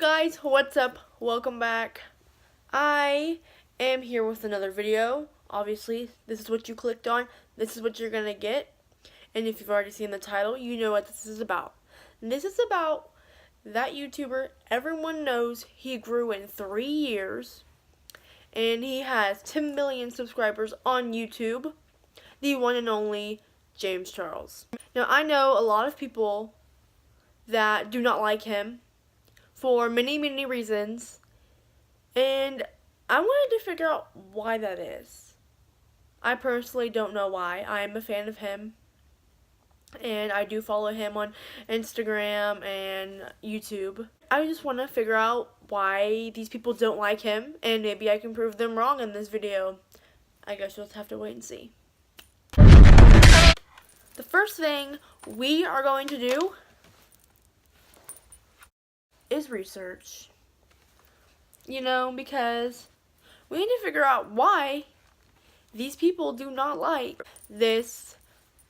guys, what's up? Welcome back. I am here with another video. Obviously, this is what you clicked on. This is what you're gonna get. And if you've already seen the title, you know what this is about. And this is about that YouTuber everyone knows. He grew in 3 years. And he has 10 million subscribers on YouTube. The one and only James Charles. Now, I know a lot of people that do not like him for many reasons, and I wanted to figure out why that is. I personally don't know why. I am a fan of him, and I do follow him on Instagram and YouTube. I just want to figure out why these people don't like him, and maybe I can prove them wrong in this video. I guess you'll just have to wait and see. The first thing we are going to do is research. Because we need to figure out why these people do not like this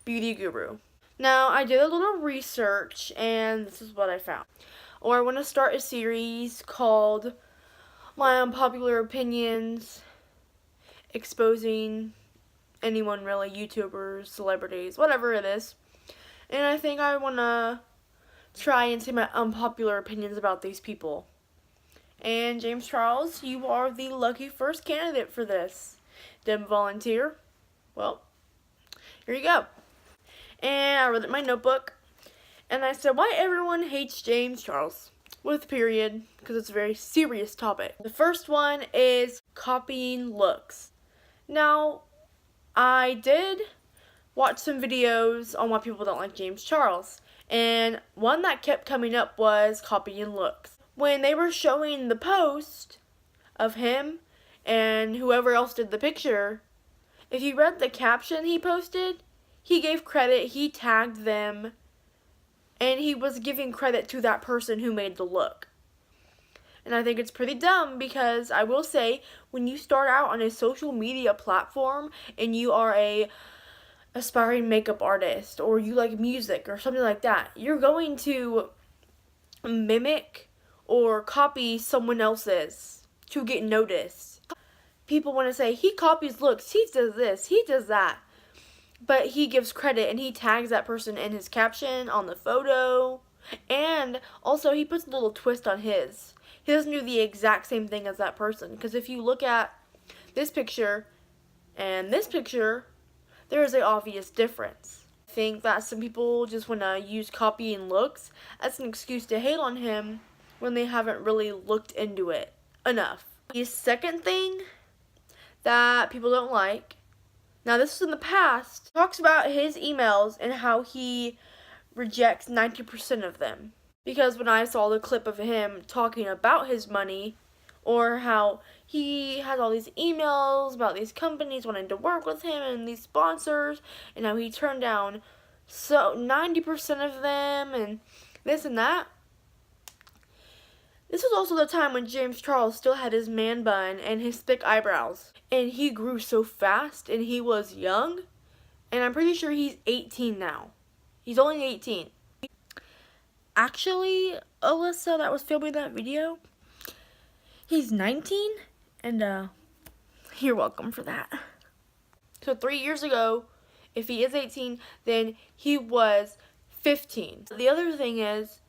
beauty guru. Now, I did a little research, and this is what I found. Or I want to start a series called My Unpopular Opinions, exposing anyone really, YouTubers, celebrities, whatever it is. And I think I want to try and say my unpopular opinions about these people. And James Charles, you are the lucky first candidate for this. Didn't volunteer? Well, here you go. And I wrote it in my notebook, and I said why everyone hates James Charles, with a period, because it's a very serious topic. The first one is copying looks. Now, I did watch some videos on why people don't like James Charles, and one that kept coming up was copying looks. When they were showing the post of him and whoever else did the picture, if you read the caption he posted, he gave credit, he tagged them, and he was giving credit to that person who made the look. And I think it's pretty dumb, because I will say, when you start out on a social media platform and you are a aspiring makeup artist, or you like music or something like that, you're going to mimic or copy someone else's to get noticed. People want to say, he copies looks, he does this, he does that. But he gives credit and he tags that person in his caption, on the photo, and also he puts a little twist on his. He doesn't do the exact same thing as that person, because if you look at this picture and this picture, there is an obvious difference. I think that some people just want to use copying looks as an excuse to hate on him when they haven't really looked into it enough. The second thing that people don't like, now this is in the past, talks about his emails and how he rejects 90% of them. Because when I saw the clip of him talking about his money, or how he has all these emails about these companies wanting to work with him and these sponsors, and how he turned down 90% of them and this and that. This was also the time when James Charles still had his man bun and his thick eyebrows. And he grew so fast, and he was young. And I'm pretty sure he's 18 now. He's only 18. Actually, Alyssa that was filming that video, he's 19, and you're welcome for that. So 3 years ago, if he is 18, then he was 15. The other thing is,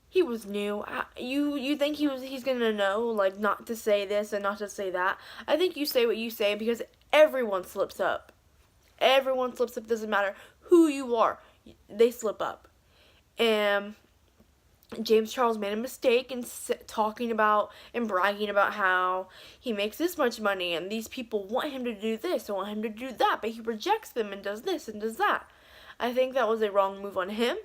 he was new. You think he's gonna know, like, not to say this and not to say that. I think you say what you say, because everyone slips up. Everyone slips up, doesn't matter who you are. They slip up. And James Charles made a mistake in talking about and bragging about how he makes this much money and these people want him to do this and want him to do that, but he rejects them and does this and does that. I think that was a wrong move on him,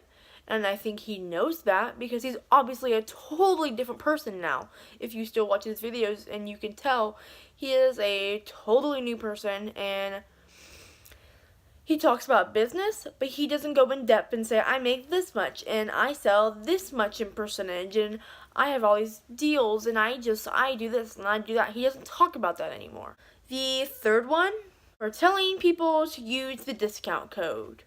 and I think he knows that, because he's obviously a totally different person now. If you still watch his videos, and you can tell he is a totally new person, and he talks about business, but he doesn't go in depth and say, I make this much, and I sell this much in percentage, and I have all these deals, and I do this, and I do that. He doesn't talk about that anymore. The third one, we're telling people to use the discount code.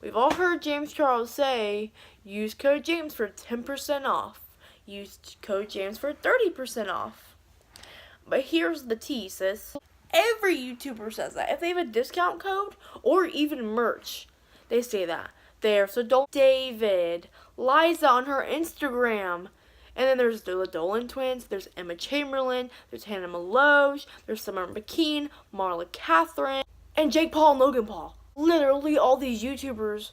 We've all heard James Charles say, use code James for 10% off. use code James for 30% off. But here's the tea, sis. Every YouTuber says that. If they have a discount code or even merch, they say that. So David, Liza on her Instagram. And then there's the Dolan twins, there's Emma Chamberlain, there's Hannah Meloche, there's Summer McKean, Marla Catherine, and Jake Paul and Logan Paul. Literally all these YouTubers,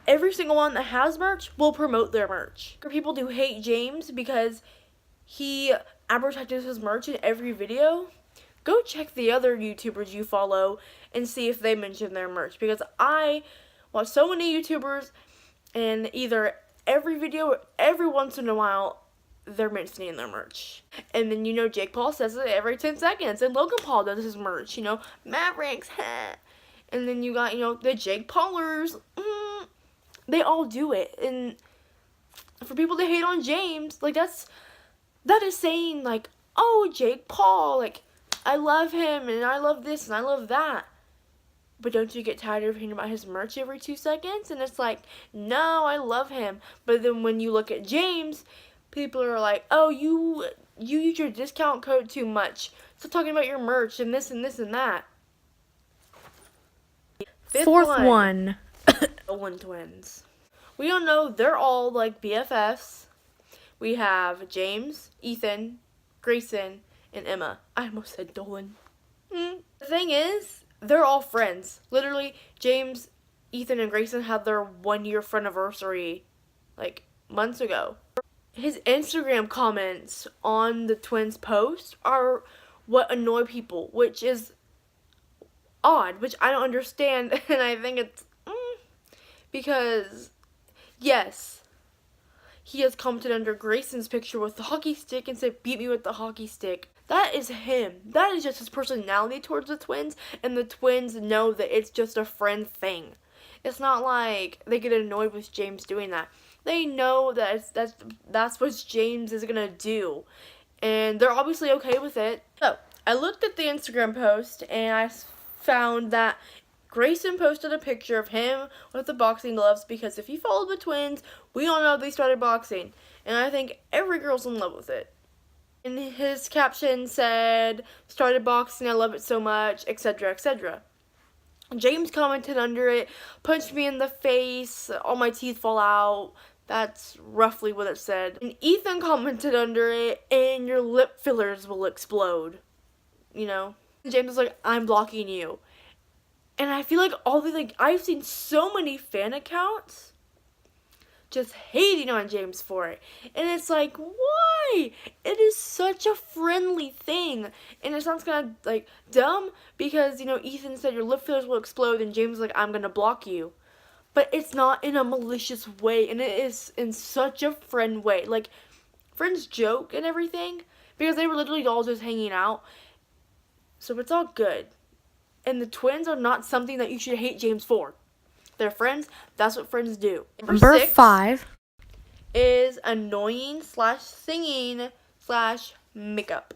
every single one that has merch will promote their merch. People do hate James because he advertises his merch in every video. Go check the other YouTubers you follow and see if they mention their merch. Because I watch so many YouTubers and either every video or every once in a while they're mentioning their merch. And then, Jake Paul says it every 10 seconds. And Logan Paul does his merch, Mavericks, and then you got, the Jake Paulers. They all do it. And for people to hate on James, like, that is saying, like, oh, Jake Paul, like, I love him, and I love this, and I love that. But don't you get tired of hearing about his merch every 2 seconds? And it's like, no, I love him. But then when you look at James, people are like, oh, you use your discount code too much. Stop talking about your merch and this and this and that. Fourth one. Dolan twins. We all know they're all like BFFs. We have James, Ethan, Grayson, and Emma. I almost said Dolan. The thing is, they're all friends. Literally, James, Ethan, and Grayson had their 1-year friendiversary like months ago. His Instagram comments on the twins' post are what annoy people, which is odd, which I don't understand, and I think it's because, yes, he has commented under Grayson's picture with the hockey stick and said, beat me with the hockey stick. That is him. That is just his personality towards the twins, and the twins know that it's just a friend thing. It's not like they get annoyed with James doing that. They know that that's what James is gonna do, and they're obviously okay with it. So, I looked at the Instagram post, and I found that Grayson posted a picture of him with the boxing gloves, because if you follow the twins, we all know they started boxing, and I think every girl's in love with it. And his caption said, started boxing, I love it so much, etc., etc. James commented under it, punched me in the face, all my teeth fall out. That's roughly what it said. And Ethan commented under it, and your lip fillers will explode. And James was like, I'm blocking you. And I feel like I've seen so many fan accounts just hating on James for it. And it's like, why? It is such a friendly thing. And it sounds kind of, like, dumb because, Ethan said your lip fillers will explode and James was like, I'm going to block you. But it's not in a malicious way, and it is in such a friend way. Like, friends joke and everything because they were literally all just hanging out. So it's all good. And the twins are not something that you should hate James for. They're friends. That's what friends do. Number 5 is annoying / singing / makeup.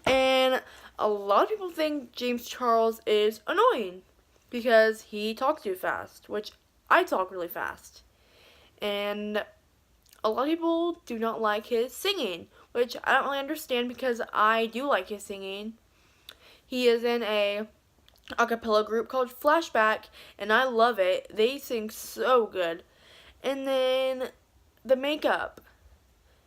And a lot of people think James Charles is annoying because he talks too fast, which I talk really fast. And a lot of people do not like his singing, which I don't really understand because I do like his singing. He is in a cappella group called Flashback, and I love it. They sing so good. And then the makeup.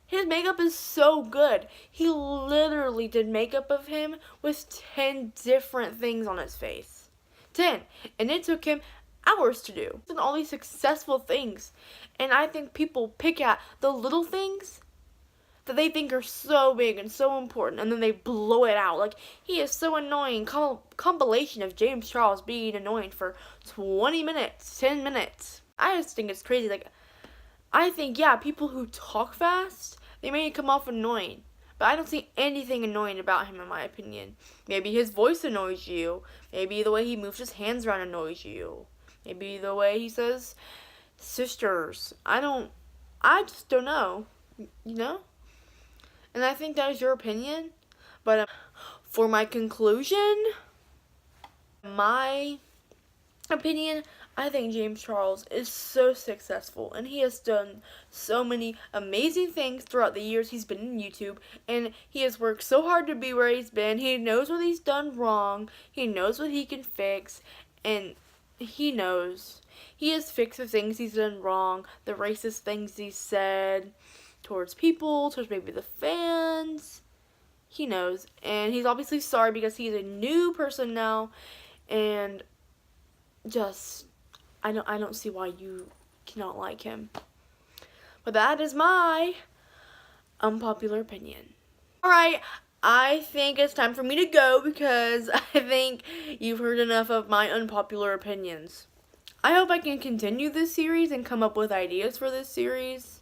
His makeup is so good. He literally did makeup of him with 10 different things on his face. 10. And it took him hours to do. And all these successful things. And I think people pick at the little things that they think are so big and so important, and then they blow it out. Like, he is so annoying. Compilation of James Charles being annoying for 20 minutes, 10 minutes. I just think it's crazy. Like, I think, yeah, people who talk fast, they may come off annoying. But I don't see anything annoying about him, in my opinion. Maybe his voice annoys you. Maybe the way he moves his hands around annoys you. Maybe the way he says sisters. I just don't know. And I think that is your opinion. But for my conclusion, my opinion, I think James Charles is so successful, and he has done so many amazing things throughout the years he's been in YouTube, and he has worked so hard to be where he's been. He knows what he's done wrong, he knows what he can fix, and he knows. He has fixed the things he's done wrong, the racist things he said towards people, towards maybe the fans. He knows, and he's obviously sorry because he's a new person now, and just I don't see why you cannot like him. But that is my unpopular opinion. Alright, I think it's time for me to go because I think you've heard enough of my unpopular opinions. I hope I can continue this series and come up with ideas for this series.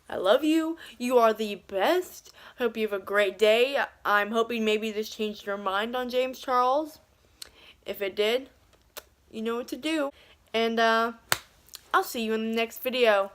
I love you. You are the best. Hope you have a great day. I'm hoping maybe this changed your mind on James Charles. If it did, you know what to do. And I'll see you in the next video.